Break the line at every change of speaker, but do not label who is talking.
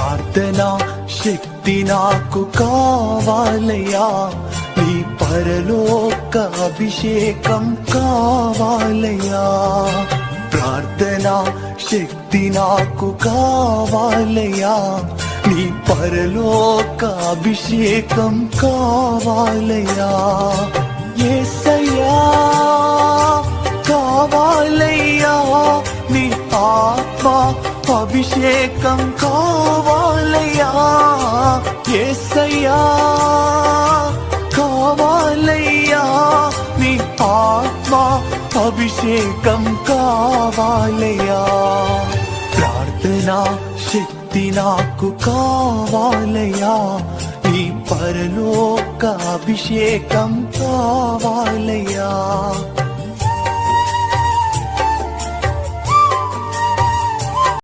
ప్రార్థనా శక్తి నాకు కావాలయ్యా, నీ పరలోక అభిషేకం కావాలయ్యా. ప్రార్థనా శక్తి నాకు కావాలయ్యా, నీ పరలోక అభిషేకం కావాలయ్యా. యేసయ్యా కావాలయ్యా, నీ ఆత్మ అభిషేకం కావాలయ్యా. యేసయ్యా కావాలయ్యా, నీ ఆత్మ అభిషేకం కావాలయ్యా. ప్రార్థనా శక్తి నాకు కావాలయ్యా, నీ పరలోక అభిషేకం కావాలయ్యా.